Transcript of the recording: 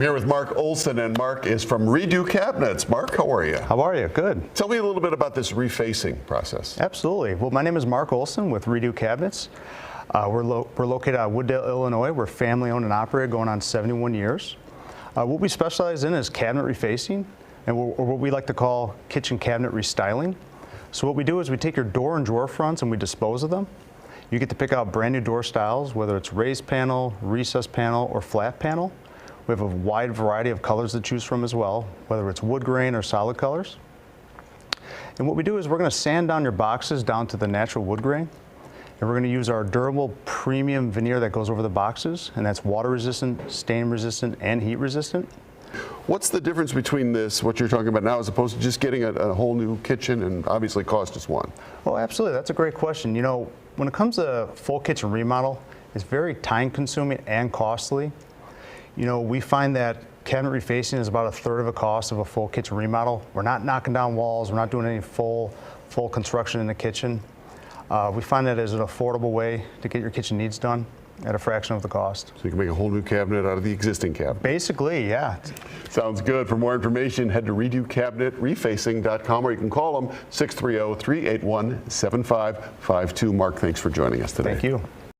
Here with Mark Olsen, and Mark is from Redo Cabinets. Mark, how are you? How are you? Good. Tell me a little bit about this refacing process. Absolutely. Well, my name is Mark Olsen with Redo Cabinets. We're located out of Wooddale, Illinois. We're family owned and operated going on 71 years. What we specialize in is cabinet refacing, and what we like to call kitchen cabinet restyling. So what we do is we take your door and drawer fronts and we dispose of them. You get to pick out brand new door styles, whether it's raised panel, recessed panel, or flat panel. We have a wide variety of colors to choose from as well, whether it's wood grain or solid colors. And what we do is we're going to sand down your boxes down to the natural wood grain. And we're going to use our durable premium veneer that goes over the boxes, and that's water resistant, stain resistant, and heat resistant. What's the difference between this, what you're talking about now, as opposed to just getting a whole new kitchen, and obviously cost is one? Well, absolutely. That's a great question. You know, when it comes to full kitchen remodel, it's very time consuming and costly. You know, we find that cabinet refacing is about a third of the cost of a full kitchen remodel. We're not knocking down walls. We're not doing any full construction in the kitchen. We find that as an affordable way to get your kitchen needs done at a fraction of the cost. So you can make a whole new cabinet out of the existing cabinet. Basically, yeah. Sounds good. For more information, head to RedoCabinetRefacing.com, or you can call them 630-381-7552. Mark, thanks for joining us today. Thank you.